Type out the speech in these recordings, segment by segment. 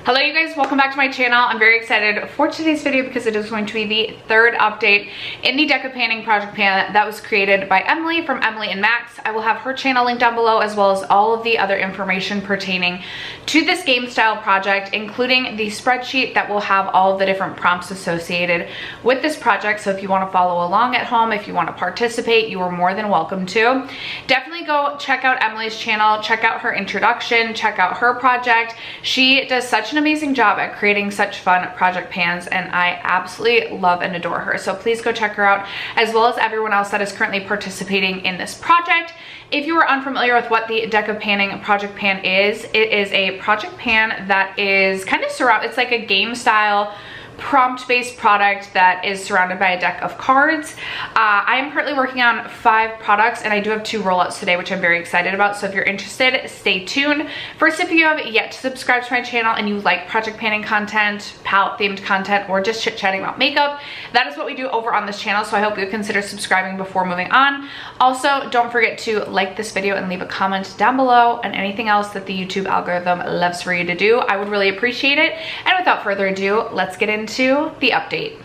Hello you guys, welcome back to my channel. I'm very excited for today's video because it is going to be the third update in the deco panning project pan that was created by Emily from Emily and Max. I will have her channel linked down below as well as all of the other information pertaining to this game style project, including the spreadsheet that will have all of the different prompts associated with this project. So if you want to follow along at home, if you want to participate, you are more than welcome to. Definitely go check out Emily's channel, check out her introduction, check out her project. She does such an amazing job at creating such fun project pans and I absolutely love and adore her. So please go check her out as well as everyone else that is currently participating in this project. If you are unfamiliar with what the deco panning project pan is, it is a project pan that is kind of it's like a game style prompt-based product that is surrounded by a deck of cards. I am currently working on 5 products and I do have 2 rollouts today, which I'm very excited about. So if you're interested, stay tuned. First, if you have yet to subscribe to my channel and you like project panning content, palette themed content, or just chit-chatting about makeup, that is what we do over on this channel. So I hope you consider subscribing before moving on. Also, don't forget to like this video and leave a comment down below and anything else that the YouTube algorithm loves for you to do. I would really appreciate it. And without further ado, let's get into the update.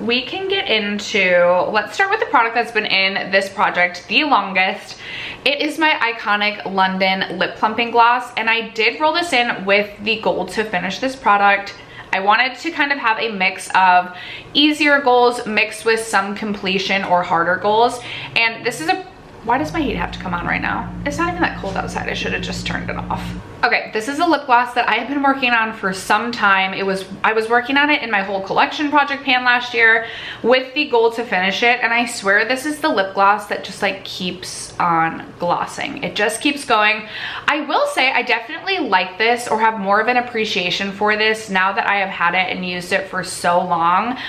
We can get into, let's start with the product that's been in this project the longest. It is my iconic London lip plumping gloss, and I did roll this in with the goal to finish this product. I wanted to kind of have a mix of easier goals mixed with some completion or harder goals, and this is why does my heat have to come on right now? It's not even that cold outside. I should have just turned it off. Okay, this is a lip gloss that I have been working on for some time. I was working on it in my whole collection project pan last year with the goal to finish it, and I swear this is the lip gloss that just like keeps on glossing. It just keeps going. I will say I definitely like this or have more of an appreciation for this now that I have had it and used it for so long.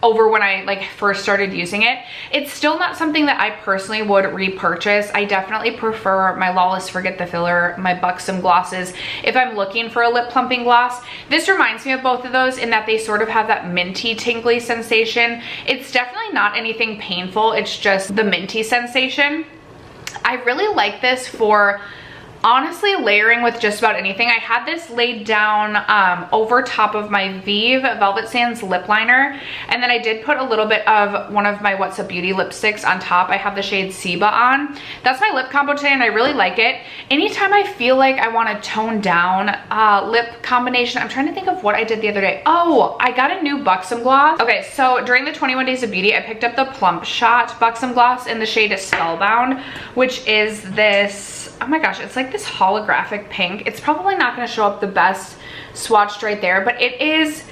Over when I like first started using it. It's still not something that I personally would repurchase. I definitely prefer my Lawless Forget the Filler, my Buxom glosses if I'm looking for a lip plumping gloss. This reminds me of both of those in that they sort of have that minty tingly sensation. It's definitely not anything painful, it's just the minty sensation. I really like this for honestly layering with just about anything. I had this laid down over top of my Vive Velvet Sands lip liner, and then I did put a little bit of one of my What's Up Beauty lipsticks on top. I have the shade Seba on. That's my lip combo today and I really like it. Anytime I feel like I want to tone down lip combination, I'm trying to think of what I did the other day. Oh, I got a new Buxom gloss. Okay, so during the 21 Days of Beauty, I picked up the Plump Shot Buxom gloss in the shade Spellbound, which is this, oh my gosh, it's like this holographic pink. It's probably not going to show up the best swatched right there, but it is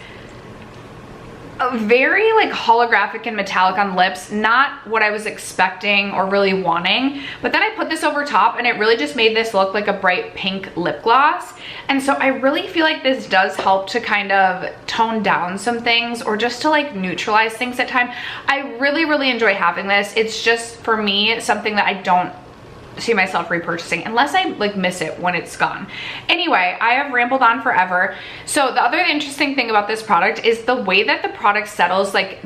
a very like holographic and metallic on lips. Not what I was expecting or really wanting, but then I put this over top and it really just made this look like a bright pink lip gloss. And so I really feel like this does help to kind of tone down some things or just to like neutralize things at times. I really enjoy having this. It's just for me something that I don't see myself repurchasing unless I like miss it when it's gone. Anyway, I have rambled on forever. So the other interesting thing about this product is the way that the product settles. Like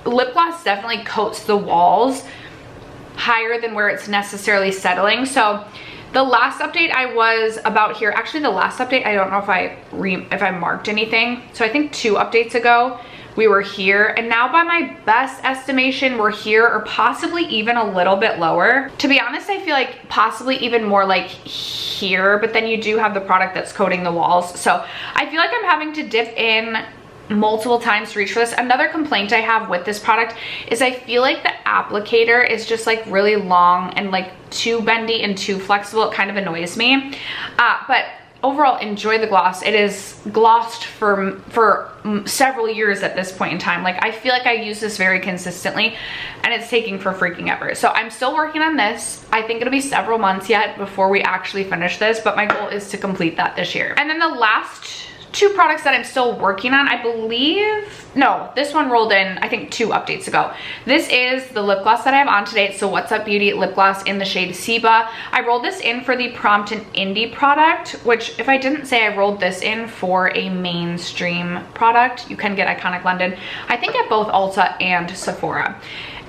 lip gloss definitely coats the walls higher than where it's necessarily settling. So the last update I was about here, actually the last update, I don't know if I marked anything. So I think 2 updates ago, we were here, and now by my best estimation, we're here or possibly even a little bit lower. To be honest, I feel like possibly even more like here, but then you do have the product that's coating the walls. So I feel like I'm having to dip in multiple times to reach for this. Another complaint I have with this product is I feel like the applicator is just like really long and like too bendy and too flexible. It kind of annoys me. But overall, enjoy the gloss. It is glossed for several years at this point in time. Like I feel like I use this very consistently and it's taking for freaking ever. So I'm still working on this. I think it'll be several months yet before we actually finish this, but my goal is to complete that this year. And then the last 2 products that I'm still working on, I believe, no, this one rolled in, I think 2 updates ago. This is the lip gloss that I have on today. It's the What's Up Beauty lip gloss in the shade Seba. I rolled this in for the Prompt and Indie product, which if I didn't say I rolled this in for a mainstream product, you can get Iconic London, I think at both Ulta and Sephora.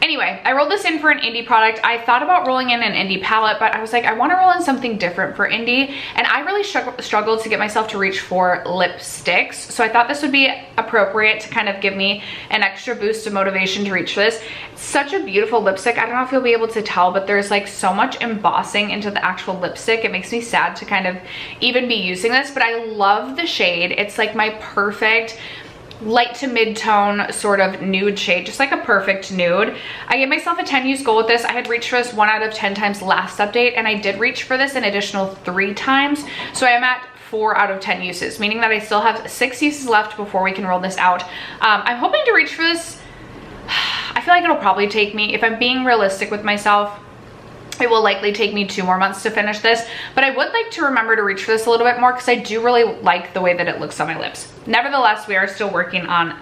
Anyway, I rolled this in for an indie product. I thought about rolling in an indie palette, but I was like, I want to roll in something different for indie, and I really struggled to get myself to reach for lipsticks. So I thought this would be appropriate to kind of give me an extra boost of motivation to reach for this. It's such a beautiful lipstick. I don't know if you'll be able to tell, but there's like so much embossing into the actual lipstick. It makes me sad to kind of even be using this, but I love the shade. It's like my perfect light to mid-tone sort of nude shade, just like a perfect nude. I gave myself a 10 use goal with this. I had reached for this 1 out of 10 times last update, and I did reach for this an additional 3 times. So I am at 4 out of 10 uses, meaning that I still have 6 uses left before we can roll this out. I'm hoping to reach for this. I feel like it'll probably take me, if I'm being realistic with myself, it will likely take me 2 more months to finish this, but I would like to remember to reach for this a little bit more because I do really like the way that it looks on my lips. Nevertheless, we are still working on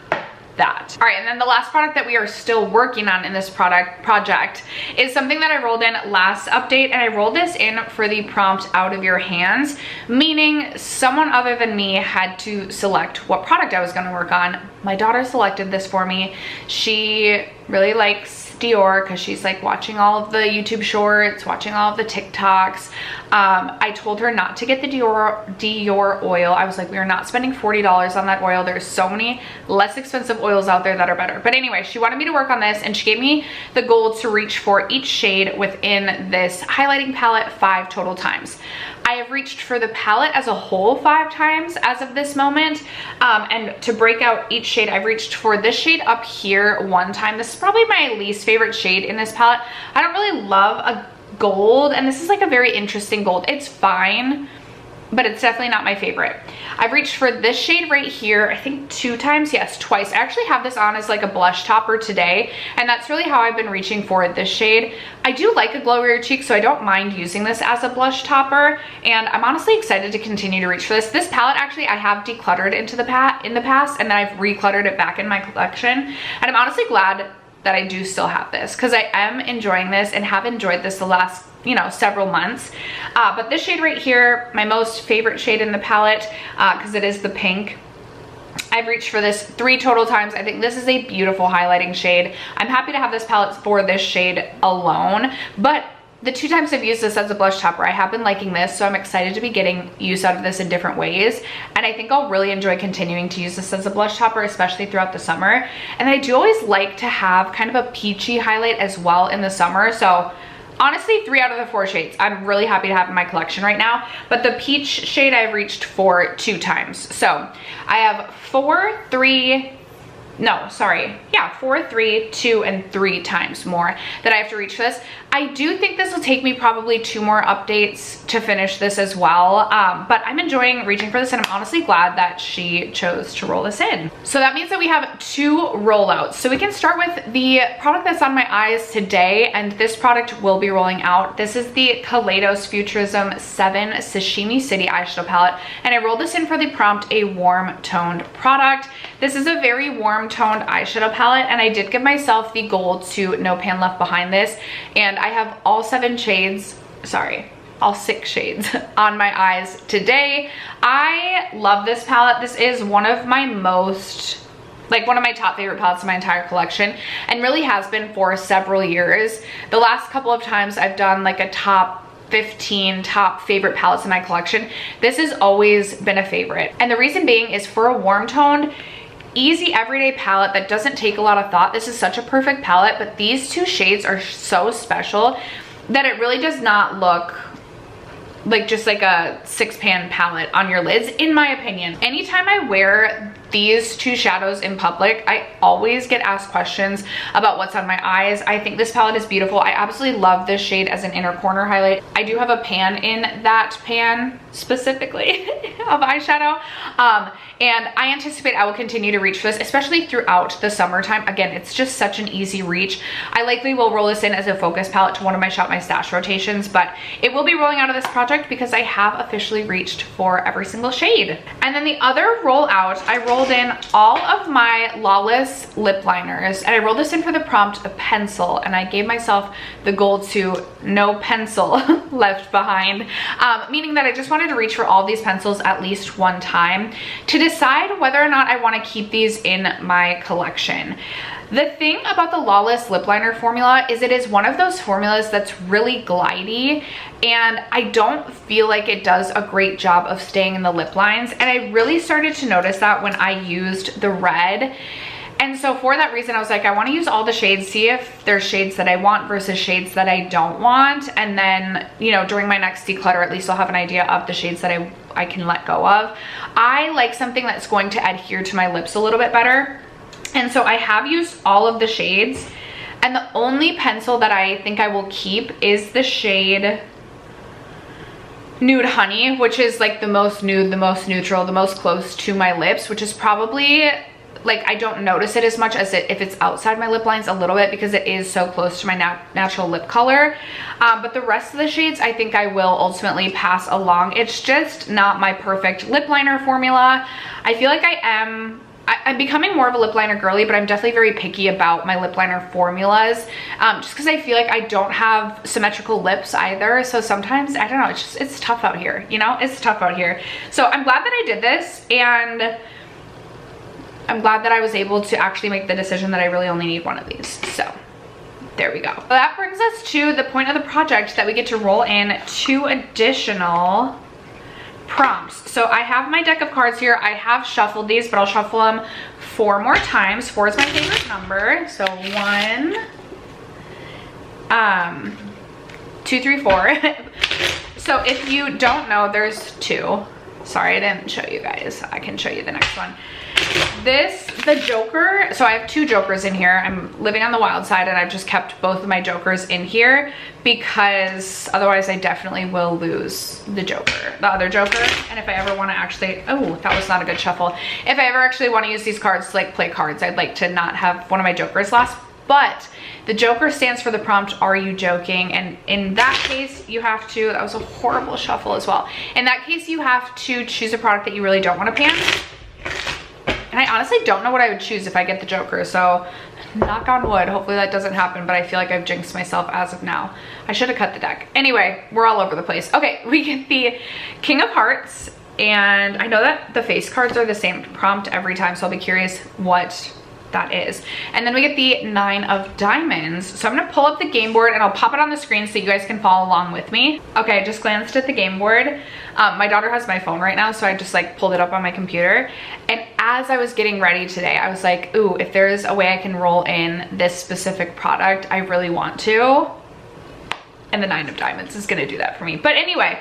that. All right, and then the last product that we are still working on in this project is something that I rolled in last update, and I rolled this in for the prompt out of your hands, meaning someone other than me had to select what product I was going to work on. My daughter selected this for me. She really likes Dior because she's like watching all of the YouTube shorts, watching all of the TikToks. I told her not to get the Dior oil. I was like, we are not spending $40 on that oil. There's so many less expensive oils out there that are better. But anyway, she wanted me to work on this, and she gave me the goal to reach for each shade within this highlighting palette 5 total times. I have reached for the palette as a whole 5 times as of this moment. And to break out each shade, I've reached for this shade up here 1 time. This is probably my least favorite shade in this palette. I don't really love a gold, and this is like a very interesting gold. It's fine, but it's definitely not my favorite. I've reached for this shade right here, I think 2 times, yes, twice. I actually have this on as like a blush topper today, and that's really how I've been reaching for this shade. I do like a glowier cheek, so I don't mind using this as a blush topper, and I'm honestly excited to continue to reach for this. This palette, actually, I have decluttered in the past, and then I've recluttered it back in my collection, and I'm honestly glad that I do still have this because I am enjoying this and have enjoyed this the last, you know, several months. But this shade right here, my most favorite shade in the palette, because it is the pink. I've reached for this 3 total times. I think this is a beautiful highlighting shade. I'm happy to have this palette for this shade alone, but the 2 times I've used this as a blush topper, I have been liking this, so I'm excited to be getting use out of this in different ways. And I think I'll really enjoy continuing to use this as a blush topper, especially throughout the summer. And I do always like to have kind of a peachy highlight as well in the summer. So honestly, 3 out of the 4 shades I'm really happy to have in my collection right now. But the peach shade I've reached for 2 times. So I have 4, 3, 2, and 3 times more that I have to reach for this. I do think this will take me probably 2 more updates to finish this as well, but I'm enjoying reaching for this, and I'm honestly glad that she chose to roll this in. So that means that we have 2 rollouts. So we can start with the product that's on my eyes today, and this product will be rolling out. This is the Kaleidos Futurism 7 Sashimi City eyeshadow palette, and I rolled this in for the prompt a warm toned product. This is a very warm toned eyeshadow palette, and I did give myself the goal to no pan left behind this, and I have all 6 shades on my eyes today. I love this palette. This is one of my top favorite palettes in my entire collection, and really has been for several years. The last couple of times I've done like a top 15 top favorite palettes in my collection, this has always been a favorite. And the reason being is for a warm toned, easy everyday palette that doesn't take a lot of thought, this is such a perfect palette. But these 2 shades are so special that it really does not look like just like a 6-pan palette on your lids, in my opinion. Anytime I wear these 2 shadows in public, I always get asked questions about what's on my eyes. I think this palette is beautiful. I absolutely love this shade as an inner corner highlight. I do have a pan in that pan specifically of eyeshadow, and I anticipate I will continue to reach for this, especially throughout the summertime. Again, it's just such an easy reach. I likely will roll this in as a focus palette to one of my Shop My Stash rotations, but it will be rolling out of this project because I have officially reached for every single shade. And then the other rollout, I rolled in all of my Lawless lip liners, and I rolled this in for the prompt a pencil, and I gave myself the goal to no pencil left behind, meaning that I just wanted to reach for all these pencils at least 1 time to decide whether or not I want to keep these in my collection. The thing about the Lawless lip liner formula is it is one of those formulas that's really glidey, and I don't feel like it does a great job of staying in the lip lines. And I really started to notice that when I used the red. And so for that reason, I was like, I want to use all the shades, see if there's shades that I want versus shades that I don't want. And then, you know, during my next declutter, at least I'll have an idea of the shades that I can let go of. I like something that's going to adhere to my lips a little bit better. And so I have used all of the shades, and the only pencil that I think I will keep is the shade Nude Honey, which is like the most nude, the most neutral, the most close to my lips, which is probably like, I don't notice it as much as if it's outside my lip lines a little bit, because it is so close to my natural lip color. But the rest of the shades, I think I will ultimately pass along. It's just not my perfect lip liner formula. I feel like I'm becoming more of a lip liner girly, but I'm definitely very picky about my lip liner formulas, just because I feel like I don't have symmetrical lips either. So sometimes, I don't know, it's tough out here, you know, it's tough out here. So I'm glad that I did this, and I'm glad that I was able to actually make the decision that I really only need one of these. So there we go. So that brings us to the point of the project that we get to roll in 2 additional prompts. So I have my deck of cards here. I have shuffled these, but I'll shuffle them 4 more times. 4 is my favorite number. So 1, 2, 3, 4. So if you don't know, there's 2. Sorry, I didn't show you guys. I can show you the next one. The Joker, so I have 2 Jokers in here. I'm living on the wild side, and I've just kept both of my Jokers in here because otherwise I definitely will lose the other Joker. And if I ever want to actually, oh, that was not a good shuffle. If I ever actually want to use these cards to like play cards, I'd like to not have one of my Jokers last. But the Joker stands for the prompt, are you joking? And in that case, you have to, that was a horrible shuffle as well. In that case, you have to choose a product that you really don't want to pan. And I honestly don't know what I would choose if I get the Joker, so knock on wood, hopefully that doesn't happen, but I feel like I've jinxed myself as of now. I should have cut the deck. Anyway, we're all over the place. Okay, we get the King of Hearts, and I know that the face cards are the same prompt every time, so I'll be curious what that is. And then we get the 9 of Diamonds. So I'm gonna pull up the game board and I'll pop it on the screen so you guys can follow along with me. Okay, I just glanced at the game board. My daughter has my phone right now, so I just like pulled it up on my computer. And as I was getting ready today, I was like, ooh, if there's a way I can roll in this specific product, I really want to. And the 9 of Diamonds is gonna do that for me. But anyway,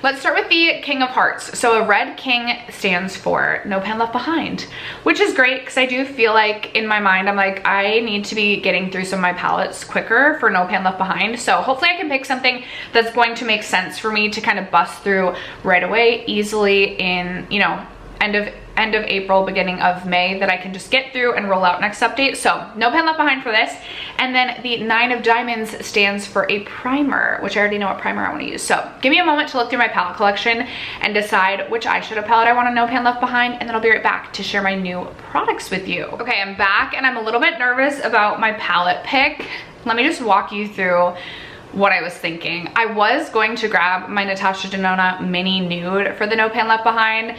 let's start with the King of Hearts. So a red king stands for no pan left behind, which is great because I do feel like in my mind, I'm like, I need to be getting through some of my palettes quicker for no pan left behind. So hopefully I can pick something that's going to make sense for me to kind of bust through right away easily in, you know, end of April, beginning of May, that I can just get through and roll out next update. So no pan left behind for this. And then the 9 of Diamonds stands for a primer, which I already know what primer I want to use. So give me a moment to look through my palette collection and decide which eyeshadow palette I want to no pan left behind, and then I'll be right back to share my new products with you. Okay, I'm back and I'm a little bit nervous about my palette pick. Let me just walk you through what I was thinking. I was going to grab my Natasha Denona Mini Nude for the no pan left behind.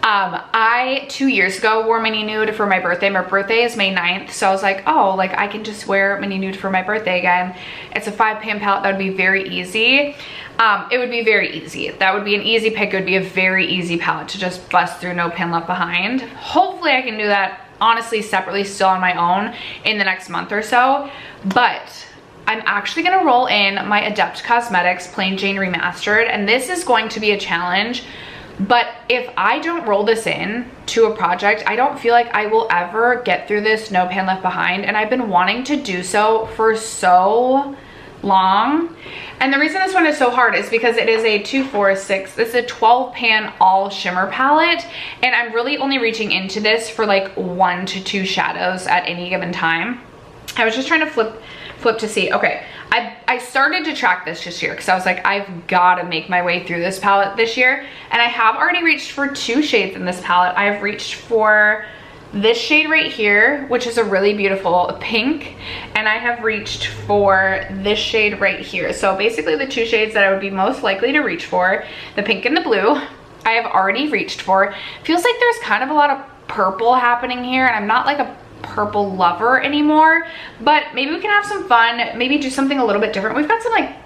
I 2 years ago wore Mini Nude for my birthday. My birthday is May 9th, so I was like, oh, like I can just wear Mini Nude for my birthday again. It's a 5 pan palette. That would be very easy. It would be very easy. That would be an easy pick. It would be a very easy palette to just bust through no pan left behind. Hopefully I can do that honestly separately still on my own in the next month or so. But I'm actually gonna roll in my Adept Cosmetics Plain Jane Remastered, and this is going to be a challenge. But if I don't roll this in to a project, I don't feel like I will ever get through this no pan left behind. And I've been wanting to do so for so long. And the reason this one is so hard is because it is a 2, 4, 6, it's a 12 pan all shimmer palette. And I'm really only reaching into this for like 1 to 2 shadows at any given time. I was just trying to flip to see. Okay, I started to track this year because I was like, I've got to make my way through this palette this year. And I have already reached for 2 shades in this palette. I've reached for this shade right here, which is a really beautiful pink, and I have reached for this shade right here. So basically the 2 shades that I would be most likely to reach for, the pink and the blue, I have already reached for. Feels like there's kind of a lot of purple happening here, and I'm not like a purple lover anymore, but maybe we can have some fun, maybe do something a little bit different. We've got some like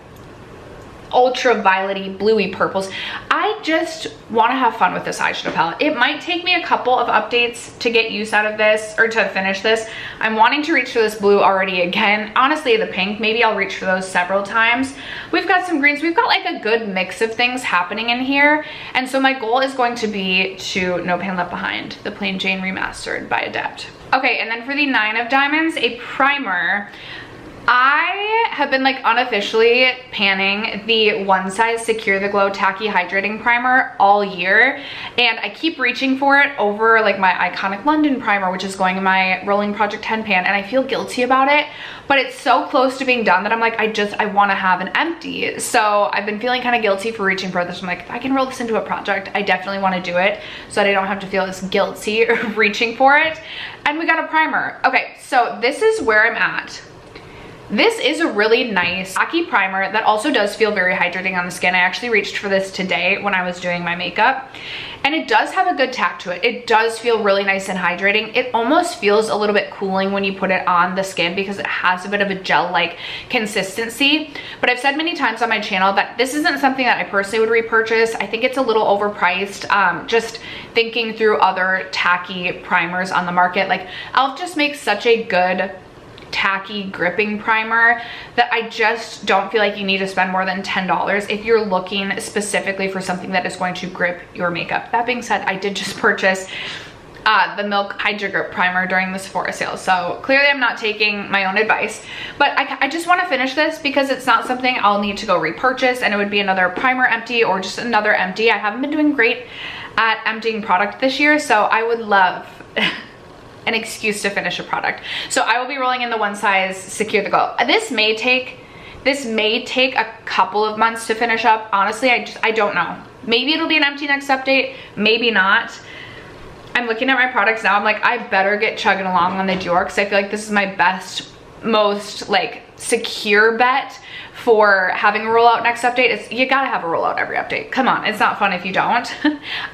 ultraviolet-y, bluey purples. I just want to have fun with this eyeshadow palette. It might take me a couple of updates to get use out of this, or to finish this. I'm wanting to reach for this blue already again. Honestly, the pink, maybe I'll reach for those several times. We've got some greens. We've got like a good mix of things happening in here. And so my goal is going to be to No Pain Left Behind, the Plain Jane Remastered by Adept. Okay, and then for the 9 of Diamonds, a primer. I have been like unofficially panning the One Size Secure the Glow Tacky Hydrating Primer all year, and I keep reaching for it over like my Iconic London primer, which is going in my Rolling Project 10 pan, and I feel guilty about it, but it's so close to being done that I'm like, I want to have an empty. So I've been feeling kind of guilty for reaching for this. I'm like, if I can roll this into a project, I definitely want to do it so that I don't have to feel as guilty reaching for it. And we got a primer. Okay, so this is where I'm at. This is a really nice tacky primer that also does feel very hydrating on the skin. I actually reached for this today when I was doing my makeup, and it does have a good tack to it. It does feel really nice and hydrating. It almost feels a little bit cooling when you put it on the skin because it has a bit of a gel-like consistency. But I've said many times on my channel that this isn't something that I personally would repurchase. I think it's a little overpriced. Just thinking through other tacky primers on the market, like e.l.f. just makes such a good tacky gripping primer that I just don't feel like you need to spend more than $10 if you're looking specifically for something that is going to grip your makeup. That being said, I did just purchase the Milk Hydra Grip Primer during this Sephora sale, so clearly I'm not taking my own advice, but I just want to finish this because it's not something I'll need to go repurchase, and it would be another primer empty or just another empty. I haven't been doing great at emptying product this year, so I would love an excuse to finish a product. So I will be rolling in the One Size Secure the Glow. This may take a couple of months to finish up. Honestly, I don't know. Maybe it'll be an empty next update, maybe not. I'm looking at my products now. I'm like, I better get chugging along on the Dior because I feel like this is my best, most like secure bet for having a rollout next update. It's, you gotta have a rollout every update. Come on, it's not fun if you don't.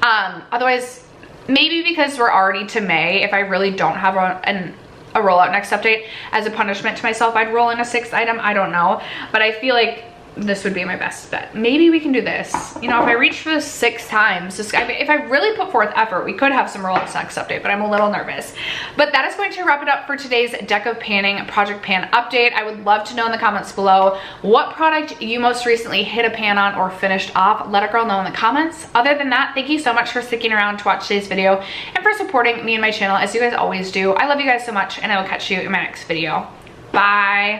Otherwise, maybe because we're already to May, if I really don't have a rollout next update, as a punishment to myself, I'd roll in a 6th item. I don't know, but I feel like this would be my best bet. Maybe we can do this. You know, if I reach for this 6 times, if I really put forth effort, we could have some rollouts next update, but I'm a little nervous. But that is going to wrap it up for today's Deck of Panning Project Pan update. I would love to know in the comments below what product you most recently hit a pan on or finished off. Let a girl know in the comments. Other than that, thank you so much for sticking around to watch today's video and for supporting me and my channel as you guys always do. I love you guys so much, and I will catch you in my next video. Bye.